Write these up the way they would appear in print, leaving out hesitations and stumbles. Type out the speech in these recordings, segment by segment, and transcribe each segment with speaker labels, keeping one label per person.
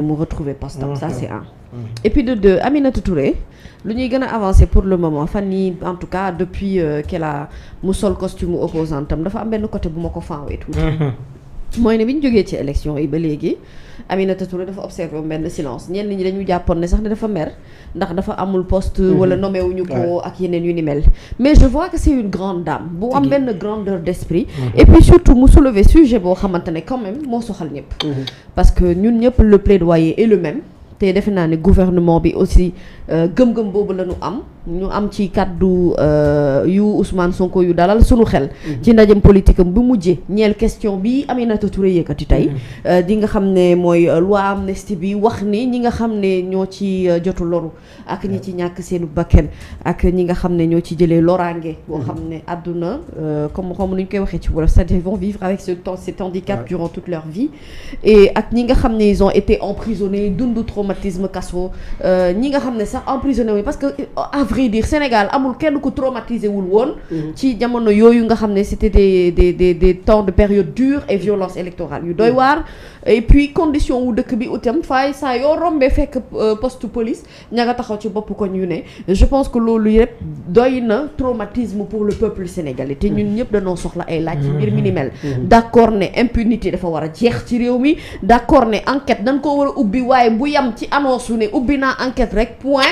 Speaker 1: mu retrouver postam ça c'est un. Et puis de deux Aminata Touré lu ñuy gën a avancer pour le moment fan yii en tout cas depuis qu'elle a mu sol costume opposante am dafa am benn côté bu ma ko fanwee tuuti. mooy ne bi ñu jógee ci élection yi ba léegi Aminata Touré dafa observé benn silence ñenn ñi dañu jàppoon ne sax ne dafa mer ndax dafa amul poste wala nommé wuñu ko ak yeneen yu ni mel mais je vois que c'est une grande dame bu am benn grandeur d'esprit et puis surtout mu soulever sujet boo xamante ne quand même moo soxal ñëpp parce que ñun ñëpp le plaidoyer est le même te defe naa ne gouvernement bi aussi gëm-gëm boobu la ñu am ci kàddu yu Ousmane Sonko yu dalal sunu xel ci ndajem politique am bu mujjee ñeel question bi Aminata Touré yëkkati tey di nga xam ne mooy loi amnistie bi wax ni ñi nga xam ne ñoo ci jotu loru ak ñi ci ñàkk seenu bakken ak ñi nga xam ne ñoo ci jëlee loraange boo xam ne àdduna comme nu ñu koy waxee ci wolof c'est-à-dire ils vont vivre avec cet handicap durant toute leur vie et ak ñi nga xam ne ils ont été emprisonnés dundu traumatisme kaso ñi nga xam ne sax emprisonné wu parce que à vrai dire Sénégal amul kenn ku traumatisé wul woon ci jamono yooyu nga xam ne c'était des temps de période dure et violence électorale yu doy waar et puis condition wu dëkk bi utam faay saa yoo rombee fekk poste police ña nga taxaw ci bopp ko ñu ne je pense que loolu yëpp doy na traumatisme pour le peuple sénégalais te ñun ñëpp dañoo soxla ay laaj ci mbir mi ni mel d'accord ne impunité dafa war a jeex ci réew mi d'accord ne enquête dañ ko war a ubbi waaye bu yam ci annonce su ne ubbi naa enquête rek point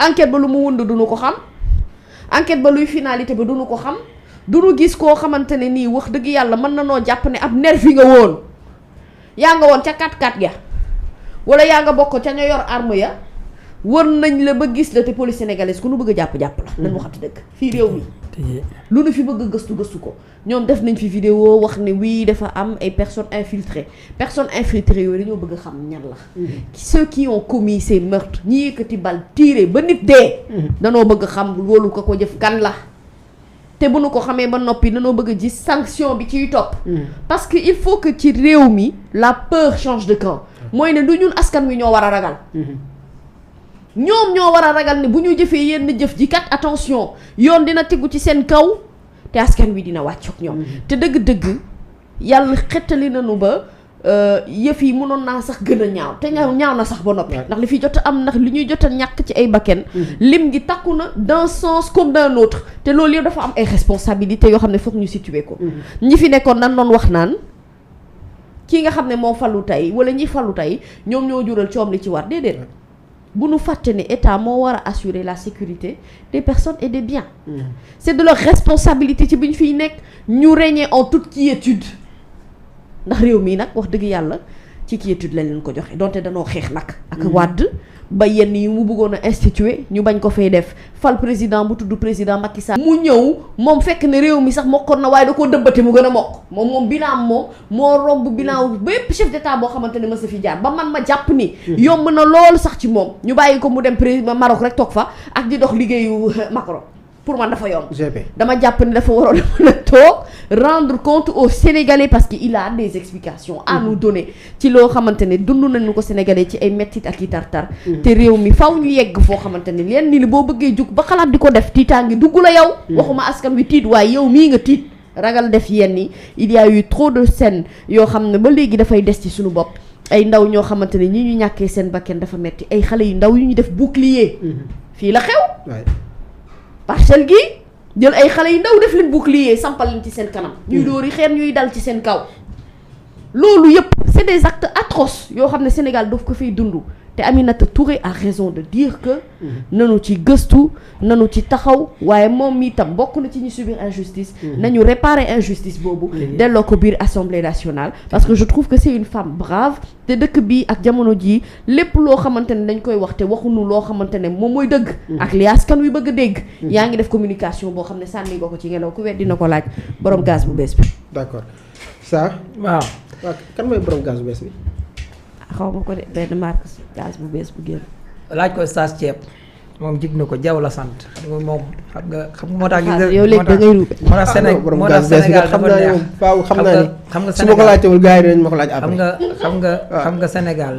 Speaker 1: enquête ba lu mu wund duñu ko xam enquête ba luy finalité ba duñu ko xam duñu gis koo xamante ne nii wax dëgg yàlla mën na noo jàpp ne ab nervi nga woon yaa nga woon ca 4-4 ya wala yaa nga bokk ca ña yor arme ya wër nañ la ba gis la te police sénégalaise ku nu bëgg a jàpp la nañ waxati dëgg fii réew mi lu nu fi bëgg a gëstu ko ñoom def nañ fi vidéo wax ne wii dafa am ay personnes infiltrées yooyu dañoo bëgg a xam ñan la ceux qui ont commis ces meurtres ñi yëkkati bal tiré ba nit dee danoo bëgg a xam loolu ko jëf kan la te bu nu ko xamee ba noppi danoo bëgg a gis sanction bi ciy topp parce que il faut que ci réew mi la peur change de camp mooy ne du ñun askan wi ñoo war a ragal ñoom ñoo war a ragal ne bu ñu jëfee yenn jëf ji kat attention yoon dina tegu ci seen kaw te askan wi dina wàccoog ñoom te dëgg-dëgg yàlla xettali nañu ba yëf yi mënoon naa sax gën a ñaaw te ñaaw na sax ba noppi ndax li fi jot a am ndax li ñuy jot a ñàkk ci ay bakken lim gi takku na d'un sens comme d'un autre te loolu yëpp dafa am ay responsabilités yoo xam ne foog ñu situer ko ñi fi nekkoon nan doon wax naan kii nga xam ne moo falu tey wala ñi falu tey ñoom ñoo jural coom li ci war déedéet bu nu fàtte ne état moo war a assurer la sécurité des personnes et des biens c'est de leur responsabilité ci bi ñu fiy nekk ñu régner en toute quiétude ndax réew mii nag wax dëgg yàlla ci quiétude lañ leen ko joxe donte danoo xeex nag ak wàdd ba yenn yi mu bëggoon a instituer ñu bañ ko fay def fal président bu tudd président Macky Sall mu ñëw moom fekk ne réew mi sax mokkoon na waaye da koo dëbbate mu gën a mokk moom bilan moom moo romb bilan bépp chef d'état boo xamante ne mës a fi jaar ba man ma jàpp ni yomb na loolu sax ci moom ñu bàyyi ko mu dem président Maroc rek toog fa ak di dox liggéeyu Macron pour man dafa yomb dama jàpp ni dafa waroon a mën a toog rendre compte aux Sénégalais parce que il a des explications à nous donner ci loo xamante ne dund nañu ko Sénégalais ci ay mettit ak i tartar te réew mi faw ñu yegg foo xamante ne leen ni li boo bëggee jug ba xalaat di ko def tiitaangi dugg la yow waxuma askan wi tiit waaye yow mii nga tiit ragal def yenn yi il y a eu trop de scènes yoo xam ne ba léegi dafay des ci suñu bopp ay ndaw ñoo xamante ne ñi ñu ñàkkee seen bakken dafa metti ay xale yu ndaw yu ñu def bouclier fii la xew parcelle gi jël ay xale yu ndaw def leen bouclier sampal leen ci seen kanam ñuy dóori xeer ñuy dal ci seen kaw loolu yëpp c'est des actes atroces yoo xam ne Sénégal daf ko fiy dund te Aminata Touré a raison de dire que nanu ci gëstu nanu ci taxaw waaye moom mi tam bokk na ci ñu subir injustice nañu réparer injustice boobu delloo ko biir Assemblée nationale parce que je trouve que c'est une femme brave te dëkk bi ak jamono jii lépp loo xamante ne dañ koy wax te waxuñu loo xamante ne moom mooy dëgg ak li askan wi bëgg a dégg yaa ngi def communication boo xam ne sànni boo ko ci ngelaw ku wet dina ko laaj borom gaz bu bees bi
Speaker 2: d'accord ça waaw kan mooy borom gaz bu bees bi
Speaker 1: xaw ma ko de benn marque gaz bu bees bu génn
Speaker 3: laaj ko stage ceeb moom jig na ko jaw la sant xam nga moom xam nga moo tax
Speaker 1: yow léegi da ngay ruube
Speaker 3: moo tax Sénégal dafa neex
Speaker 2: faaw xam naa ni
Speaker 3: xam nga
Speaker 2: su ma ko laajtewul gars yi dañ ma ko laaj après
Speaker 3: xam nga Sénégal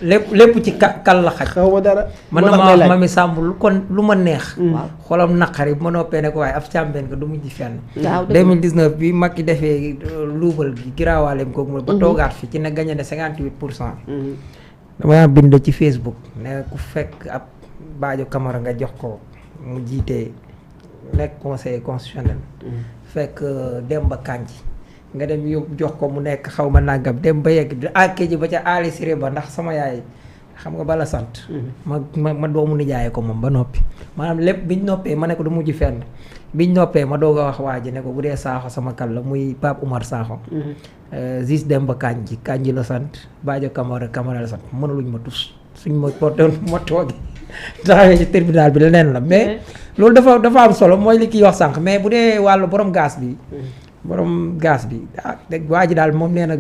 Speaker 3: lépp ci kal la xaj.
Speaker 2: xaw ma dara.
Speaker 3: man na ma wax Mamy Samb lu ma neex.
Speaker 1: waaw
Speaker 3: xolam naqari bu ma noppee ne ko waaye ab càmbeen ko du mujj fenn.
Speaker 1: waaw
Speaker 3: 2019 bi Macky defee luubal gi giraawaaleem kooku mooy. ba toogaat fi ci ne gagné ne 58%. dama bind ci Facebook ne ku fekk ab Badio Camara nga jox ko mu jiite nekk conseiller constitutionnel. fekk Demba Kandji nga dem yóbbu jox ko mu nekk xaw ma nangam dem ba yegg àkkee ji ba ca Ali Siré ba ndax sama yaay xam nga bala sant. ma doomu nijaayee ko moom ba noppi. maanaam lépp biñ noppee ma ne ko du mujj fenn biñ noppee ma doog a wax waa ji ne ko bu dee Sakho sama kal la muy Pape Oumar Sakho. Ziz Demba Kandji la sant Badio Camara la sant mënuluñ ma tus suñ ma portoon ma toogi taxawee ci tribunal bi leneen la mais loolu dafa am solo mooy li kiy wax sànq mais bu dee wàllu borom gaz bi. borom gaz bi waa ji daal moom nee na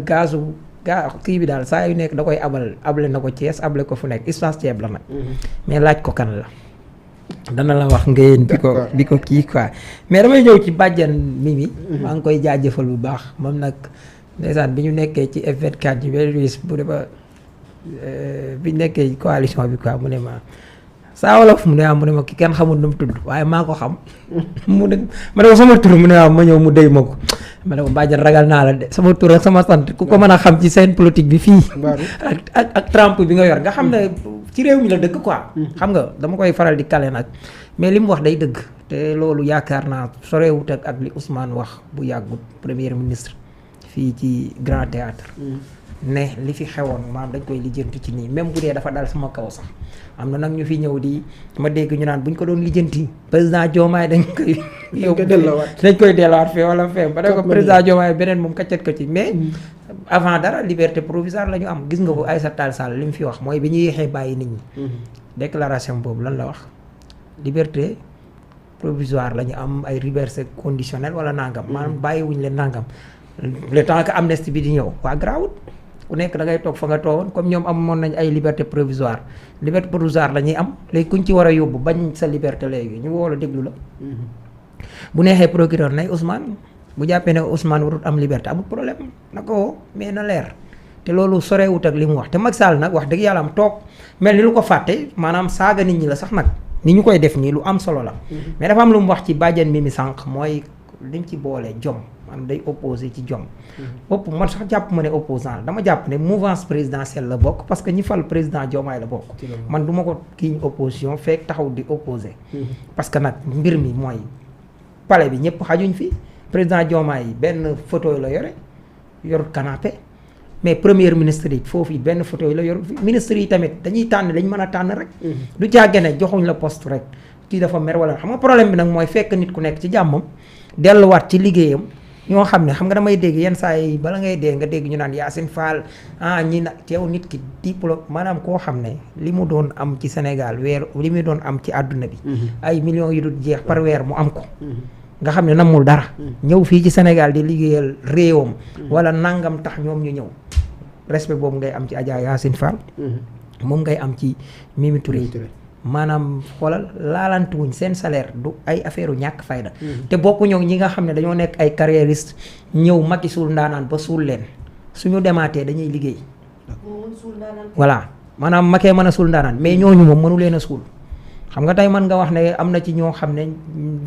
Speaker 3: kii bi daal saa yu nekk da koy able na ko Thiès able ko fu nekk espace ceeb la nag. mais laaj ko kan la. dana la wax ngeen di ko kii quoi mais damay ñëw ci bàjjan Mimi. maa ngi koy jaajëfal bu baax moom nag ndeysaan bi ñu nekkee ci F24 ci benn bu dee bi ñu nekkee coalition bi quoi mu ne ma saa wolof mu ne ma ki kenn xamul nu mu tudd waaye maa ko xam mu ne ma ne ko sama tur mu ne ma ñëw mu déy ma ko ma ne ko bàjjan ragal naa la de sama tur ak sama sant ku ko mën a xam ci seen politique bi fii ak trempe bi nga yor nga xam ne ci réew mi la dëkk quoi xam nga dama koy faral di kale nag mais li mu wax day dëgg te loolu yaakaar naa sorewut ak li Ousmane wax bu yàggut premier ministre fii ci Grand Théâtre ne li fi xewoon maanaam dañ koy lijjanti ci nii même bu dee dafa dal sama kaw sax am na nag ñu fi ñëw di ma dégg ñu naan buñ ko doon lijjanti président Diomaye dañ koy delluwaat fee wala fee ba ne ko président Diomaye beneen moom kaccat ko ci mais avant dara liberté provisoire la ñu am gis nga ko Aïssata Tall Sall li mu fi wax mooy bi ñu yéexee bàyyi nit ñi déclaration boobu lan la wax liberté provisoire la ñu am ay liberté conditionnelle wala nangam maanaam bàyyiwuñ leen nangam le temps que amnistie bi di ñëw waa grawut ku nekk da ngay toog fa nga toogoon comme ñoom amoon nañ ay liberté provisoire la ñuy am léegi kuñ ci war a yóbbu bañ sa liberté léegi ñu woo la déglu la bu neexee procureur nay Ousmane bu jàppee ne Ousmane warut am liberté amul problème na ko woo mais na leer te loolu sorewut ak li mu wax te Macky Sall nag wax dëgg yàlla am toog mel ni lu ko fàtte maanaam saaga nit ñi la sax nag ni ñu koy def nii lu am solo la mais dafa am lu mu wax ci bàjjen Mimi sànq mooy lim ci boole jom man day opposé ci jom man sax jàpp ma ne opposant dama jàpp ne mouvance présidentielle la bokk parce que ñi fal président Diomaye la bokk man du ma ko kii ñu opposition fekk taxaw di opposé parce que nag mbir mi mooy palais bi ñëpp xajuñ fi président Diomaye yi benn fauteuil la yore yorut canapé mais premier ministre yi foofu benn fauteuil la yorut fi ministre yi tamit dañuy tànn dañ mën a tànn rek du jàgge ne joxuñ la poste rek kii dafa mer wala xam nga problème bi nag mooy fekk nit ku nekk ci jàmmam delluwaat ci liggéeyam ñoo xam ne xam nga damay dégg yenn saa yi bala ngay dee nga dégg ñu naan Yacine Fall ñi nag teew nit ki diplôme maanaam koo xam ne li mu doon am ci Sénégal weer li mu doon am ci àdduna bi ay millions yu dul jeex par weer mu am ko nga xam ne namul dara ñëw fii ci Sénégal di liggéeyal réewam wala nangam tax ñoom ñu ñëw respect boobu ngay am ci Adja Yacine Fall moom ngay am ci Mimi Touré maanaam xoolal laalantuwuñ seen salaire du ay affaire u ñàkk fayda te bokku ñëw ñi nga xam ne dañoo nekk ay carriériste ñëw Macky suul ndaanaan ba suul leen suñu demaatee dañuy liggéey voilà maanaam Macky mën a suul ndaanaan mais ñooñu moom mënu leen a suul xam nga tey mën nga wax ne am na ci ñoo xam ne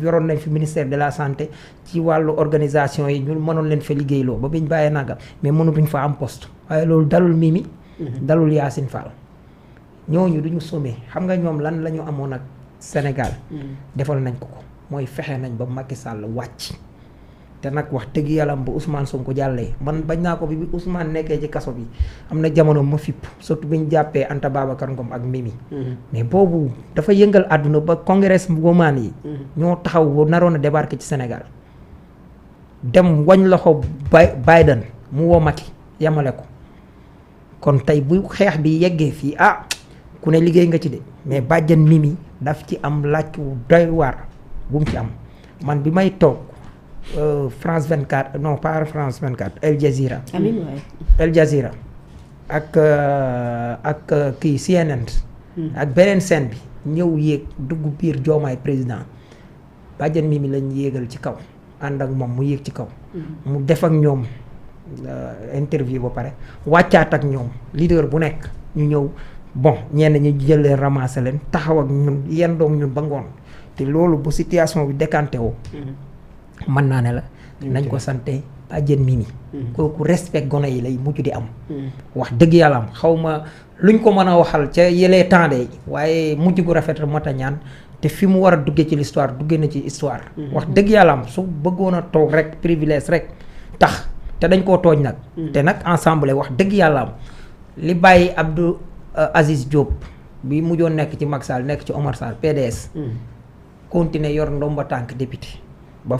Speaker 3: yoroon nañ fi ministère de la santé ci wàllu organisation yi ñu mënoon leen fa liggéeyloo ba biñ bàyyee nagam mais mënutuñ fa am poste waaye loolu dalul Mimi dalul Yacine Fall ñooñu duñu sommé xam nga ñoom lan la ñu amoon ak Sénégal defal nañ ko mooy fexe nañ ba Macky Sall wàcc te nag wax dëgg yàlla ba Ousmane Sonko jàllee man bañ naa ko bi Ousmane nekkee ci kaso bi am na jamono ma fipp surtout bi ñu jàppee Anta Babacar Ngom ak Mimi mais boobu dafa yëngal àdduna ba congrès woman yi ñoo taxaw naroon a débarquer ci Sénégal dem wañ loxo Biden mu woo Macky yamale ko kon tey bu xeex bi yeggee fii ku ne liggéey nga ci de mais bàjjan Mimi daf ci am laaj wu doy waar bu mu ci am man bi may toog France 24 non pas France 24 El Jazeera El Jazeera ak kii CNN ak beneen scène bi ñëw yéeg dugg biir Diomaye président bàjjan Mimi lañ yéegal ci kaw ànd ak moom mu yéeg ci kaw mu def ak ñoom interview ba pare wàccaat ak ñoom leader bu nekk ñu ñëw bon ñenn ñu jël leen ramasser leen taxaw ak ñun yendoog ñun ba ngoon te loolu bu situation bi décanté woo mën naa ne la nañ ko sante bàjjen Mimi kooku respect gone yi lay mujj di am wax dëgg yàlla am xaw ma luñ ko mën a waxal ca yëlee temps de waaye mujj gu rafet mot a ñaan te fi mu war a duggee ci l'histoire duggee na ci histoire wax dëgg yàlla am su bëggoon a toog rek privilège rek tax te dañ koo tooñ nag te nag ensemble wax dëgg yàlla am li bàyyi Abdou Aziz Diop bi mujjoon nekk ci Macky Sall nekk ci Omar Sall PDS continuer yor ndomba tànk député ba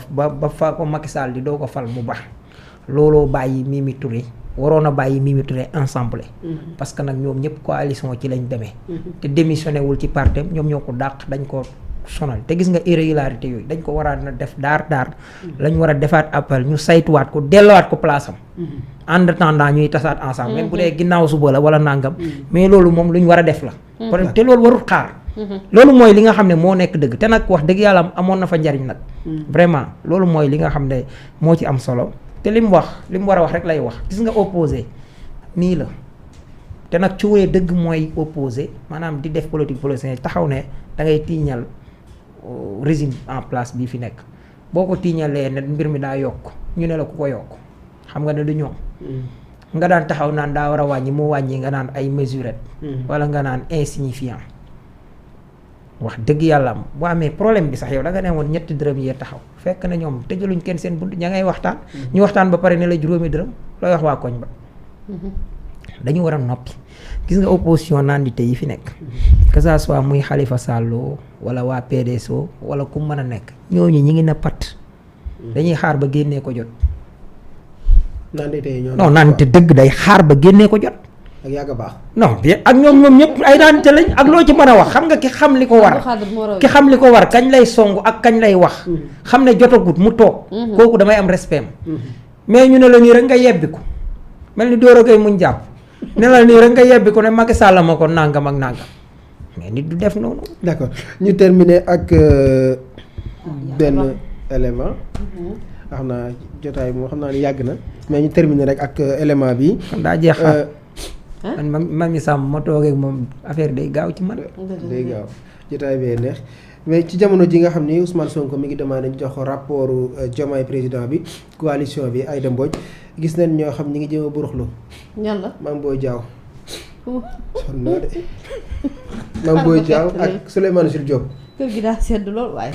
Speaker 3: fa ko Macky Sall di doo ko fal mu baax looloo bàyyi Mimi Touré waroon a bàyyi Mimi Touré ensemble parce que nag ñoom ñëpp coalition ci lañ demee te démissionné wul ci partem ñoom ñoo ko dàq dañ ko sonal te gis nga irrégularité yooyu dañ ko war a def daar lañ war a defaat appel ñu saytuwaat ko dellowaat ko place am en attendant ñuy tasaat ensemble même bu dee ginnaaw suba la wala nangam mais loolu moom lu ñu war a def la te loolu warul xaar loolu mooy li nga xam ne moo nekk dëgg te nag wax dëgg yàlla amoon na fa njariñ nag vraiment loolu mooy li nga xam ne moo ci am solo te li mu war a wax rek lay wax gis nga opposé nii la te nag cuuree dëgg mooy opposé maanaam di def politique politicien taxaw ne da ngay tiiñal régime en place bii fi nekk boo ko tiiñalee ne mbir mi daa yokk ñu ne la ku ko yokk xam nga ne du ñoom nga daan taxaw naan daa war a wàññi mu wàññi nga naan ay mesurette wala nga naan insignifiant wax dëgg yàlla am boo amee problème bi sax yow da nga ne woon ñetti dërëm yee taxaw fekk na ñoom tëjaluñ kenn seen bunt ña ngay waxtaan ñu waxtaan ba pare ne la juróomi dërëm looy wax waa koñ ba dañu war a noppi gis nga opposition nandite yi fi nekk que ça soit muy Khalifa Sall wala waa PDS wala ku mën a nekk ñooñu ñi ngi na pat dañuy xaar ba génnee ko jot non nandite dëgg day xaar ba génnee ko jot
Speaker 2: ak yàgg a baax
Speaker 3: non bien ak ñoom ñëpp ay nandite lañ ak loo ci mën a wax xam nga ki xam li ko war kañ lay song ak kañ lay wax xam ne jotagut mu toog kooku damay am respect mais ñu ne la nii rek nga yebbi ko mel ni Doro Gueye muñ jàpp ne la nii rek nga yebbi ko ne Macky Sall ma ko nangam ak nangam mais nit du def noonu.
Speaker 2: d'accord ñu terminer ak benn élément. xam naa jotaay moo xam naa ni yàgg na mais ñu terminer rek ak élément bi.
Speaker 3: daa jeex man Mamy Samb ma toogee ak moom affaire day gaaw ci man.
Speaker 2: day gaaw jotaay bee neex mais ci jamono ji nga xam ni Ousmane Sonko mi ngi demandé ñu jox rapport Diomaye président bi coalition bi Aïda Mbodj gis nañ ñoo xam ñi ngi jëm a buruxlu.
Speaker 1: ñan la
Speaker 2: Mame Boye Diao. sonn naa de Mame Boye Diao ak Souleymane Jules Diop.
Speaker 1: kër gi daa sedd lool waaye.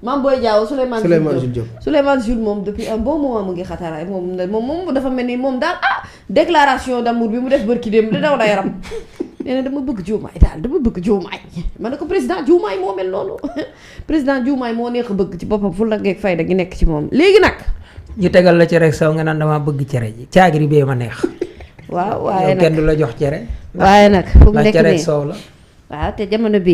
Speaker 1: Mame Boye Diao Souleymane Jules Diop Souleymane Jules moom depuis un bon moment mu ngi xataraay moom dafa mel ni moom daal déclaration d'amour bi mu def bërki dem da daw la yaram nee na dama bëgg Diomaye daal dama bëgg Diomaye ma ne ko président Diomaye moo mel noonu président Diomaye moo neex a bëgg ci boppam fu la ngeeg fayda gi nekk ci moom léegi nag
Speaker 3: ñu tegal la cere saw nga naan damaa bëgg cere ji caagiri bee ma neex
Speaker 1: waaw waaye nag
Speaker 3: kenn du la jox cere
Speaker 1: waaye nag fu mu nekk
Speaker 3: cere
Speaker 1: nii
Speaker 3: soow la
Speaker 1: waaw te jamono bii